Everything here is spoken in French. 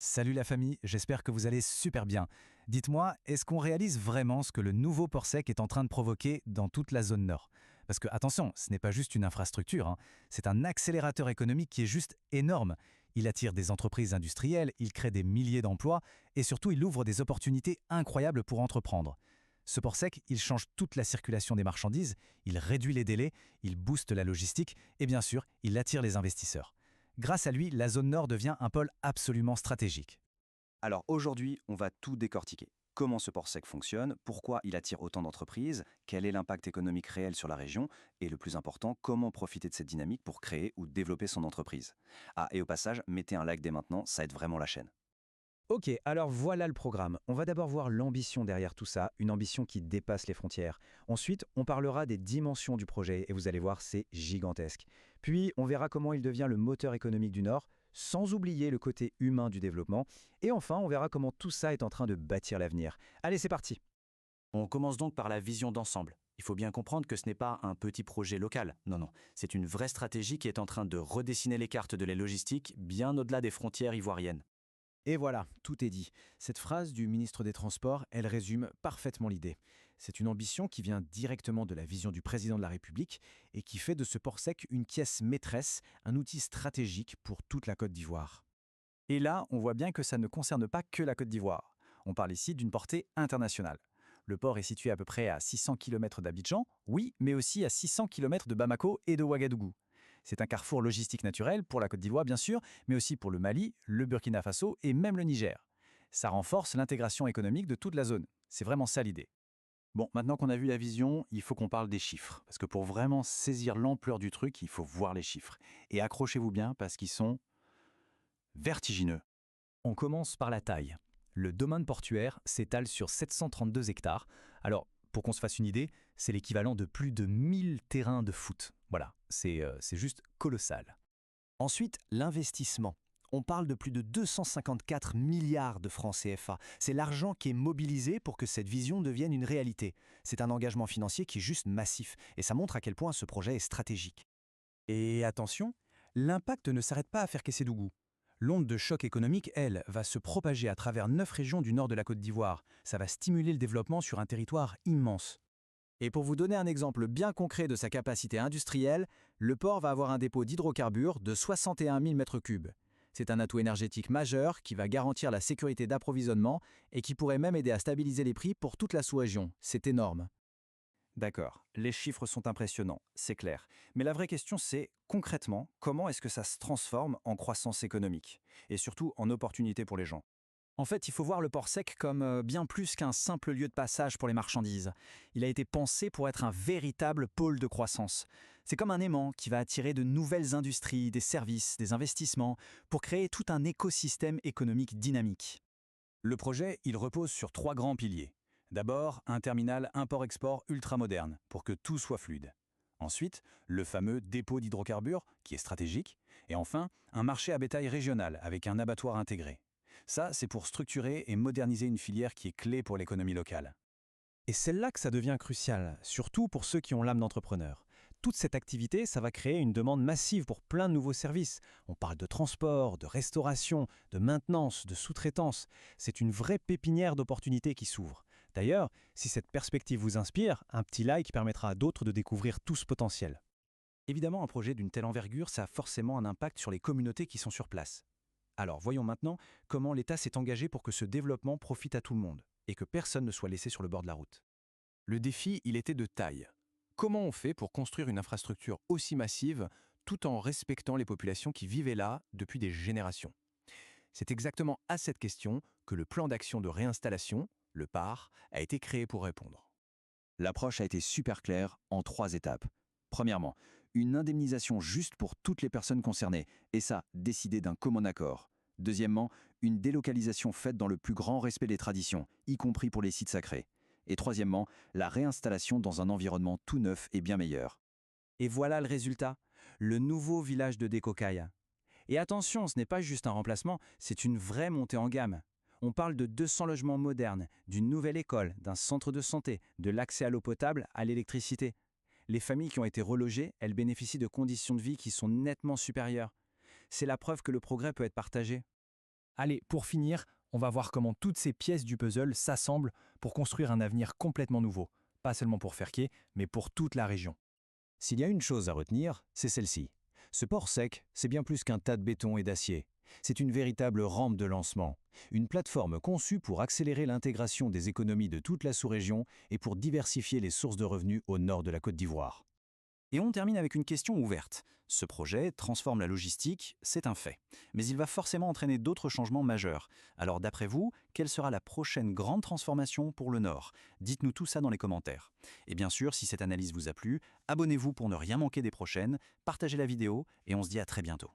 Salut la famille, j'espère que vous allez super bien. Dites-moi, est-ce qu'on réalise vraiment ce que le nouveau port sec est en train de provoquer dans toute la zone nord? Parce que attention, ce n'est pas juste une infrastructure, hein. C'est un accélérateur économique qui est juste énorme. Il attire des entreprises industrielles, il crée des milliers d'emplois et surtout il ouvre des opportunités incroyables pour entreprendre. Ce port sec, il change toute la circulation des marchandises, il réduit les délais, il booste la logistique et bien sûr, il attire les investisseurs. Grâce à lui, la zone nord devient un pôle absolument stratégique. Alors aujourd'hui, on va tout décortiquer. Comment ce port sec fonctionne, pourquoi il attire autant d'entreprises, quel est l'impact économique réel sur la région, et le plus important, comment profiter de cette dynamique pour créer ou développer son entreprise. Ah, et au passage, mettez un like dès maintenant, ça aide vraiment la chaîne. Ok, alors voilà le programme. On va d'abord voir l'ambition derrière tout ça, une ambition qui dépasse les frontières. Ensuite, on parlera des dimensions du projet et vous allez voir, c'est gigantesque. Puis, on verra comment il devient le moteur économique du Nord, sans oublier le côté humain du développement. Et enfin, on verra comment tout ça est en train de bâtir l'avenir. Allez, c'est parti. On commence donc par la vision d'ensemble. Il faut bien comprendre que ce n'est pas un petit projet local. Non, non. C'est une vraie stratégie qui est en train de redessiner les cartes de la logistique bien au-delà des frontières ivoiriennes. Et voilà, tout est dit. Cette phrase du ministre des Transports, elle résume parfaitement l'idée. C'est une ambition qui vient directement de la vision du président de la République et qui fait de ce port sec une pièce maîtresse, un outil stratégique pour toute la Côte d'Ivoire. Et là, on voit bien que ça ne concerne pas que la Côte d'Ivoire. On parle ici d'une portée internationale. Le port est situé à peu près à 600 km d'Abidjan, oui, mais aussi à 600 km de Bamako et de Ouagadougou. C'est un carrefour logistique naturel pour la Côte d'Ivoire, bien sûr, mais aussi pour le Mali, le Burkina Faso et même le Niger. Ça renforce l'intégration économique de toute la zone. C'est vraiment ça l'idée. Bon, maintenant qu'on a vu la vision, il faut qu'on parle des chiffres. Parce que pour vraiment saisir l'ampleur du truc, il faut voir les chiffres. Et accrochez-vous bien parce qu'ils sont vertigineux. On commence par la taille. Le domaine portuaire s'étale sur 732 hectares. Alors, pour qu'on se fasse une idée, c'est l'équivalent de plus de 1000 terrains de foot. Voilà, c'est juste colossal. Ensuite, l'investissement. On parle de plus de 254 milliards de francs CFA. C'est l'argent qui est mobilisé pour que cette vision devienne une réalité. C'est un engagement financier qui est juste massif et ça montre à quel point ce projet est stratégique. Et attention, l'impact ne s'arrête pas à faire Kédougou. L'onde de choc économique, elle, va se propager à travers 9 régions du nord de la Côte d'Ivoire. Ça va stimuler le développement sur un territoire immense. Et pour vous donner un exemple bien concret de sa capacité industrielle, le port va avoir un dépôt d'hydrocarbures de 61 000 m3. C'est un atout énergétique majeur qui va garantir la sécurité d'approvisionnement et qui pourrait même aider à stabiliser les prix pour toute la sous-région. C'est énorme. D'accord, les chiffres sont impressionnants, c'est clair. Mais la vraie question c'est, concrètement, comment est-ce que ça se transforme en croissance économique? Et surtout en opportunité pour les gens? En fait, il faut voir le port sec comme bien plus qu'un simple lieu de passage pour les marchandises. Il a été pensé pour être un véritable pôle de croissance. C'est comme un aimant qui va attirer de nouvelles industries, des services, des investissements, pour créer tout un écosystème économique dynamique. Le projet, il repose sur 3 grands piliers. D'abord, un terminal import-export ultramoderne, pour que tout soit fluide. Ensuite, le fameux dépôt d'hydrocarbures, qui est stratégique. Et enfin, un marché à bétail régional, avec un abattoir intégré. Ça, c'est pour structurer et moderniser une filière qui est clé pour l'économie locale. Et c'est là que ça devient crucial, surtout pour ceux qui ont l'âme d'entrepreneur. Toute cette activité, ça va créer une demande massive pour plein de nouveaux services. On parle de transport, de restauration, de maintenance, de sous-traitance. C'est une vraie pépinière d'opportunités qui s'ouvre. D'ailleurs, si cette perspective vous inspire, un petit like permettra à d'autres de découvrir tout ce potentiel. Évidemment, un projet d'une telle envergure, ça a forcément un impact sur les communautés qui sont sur place. Alors voyons maintenant comment l'État s'est engagé pour que ce développement profite à tout le monde et que personne ne soit laissé sur le bord de la route. Le défi, il était de taille. Comment on fait pour construire une infrastructure aussi massive tout en respectant les populations qui vivaient là depuis des générations? C'est exactement à cette question que le plan d'action de réinstallation, le PAR, a été créé pour répondre. L'approche a été super claire en 3 étapes. Premièrement, une indemnisation juste pour toutes les personnes concernées, et ça, décidé d'un commun accord. Deuxièmement, une délocalisation faite dans le plus grand respect des traditions, y compris pour les sites sacrés. Et troisièmement, la réinstallation dans un environnement tout neuf et bien meilleur. Et voilà le résultat, le nouveau village de Dekokaya. Et attention, ce n'est pas juste un remplacement, c'est une vraie montée en gamme. On parle de 200 logements modernes, d'une nouvelle école, d'un centre de santé, de l'accès à l'eau potable, à l'électricité. Les familles qui ont été relogées, elles bénéficient de conditions de vie qui sont nettement supérieures. C'est la preuve que le progrès peut être partagé. Allez, pour finir, on va voir comment toutes ces pièces du puzzle s'assemblent pour construire un avenir complètement nouveau. Pas seulement pour Ferquier, mais pour toute la région. S'il y a une chose à retenir, c'est celle-ci. Ce port sec, c'est bien plus qu'un tas de béton et d'acier. C'est une véritable rampe de lancement, une plateforme conçue pour accélérer l'intégration des économies de toute la sous-région et pour diversifier les sources de revenus au nord de la Côte d'Ivoire. Et on termine avec une question ouverte. Ce projet transforme la logistique, c'est un fait. Mais il va forcément entraîner d'autres changements majeurs. Alors d'après vous, quelle sera la prochaine grande transformation pour le Nord? Dites-nous tout ça dans les commentaires. Et bien sûr, si cette analyse vous a plu, abonnez-vous pour ne rien manquer des prochaines, partagez la vidéo et on se dit à très bientôt.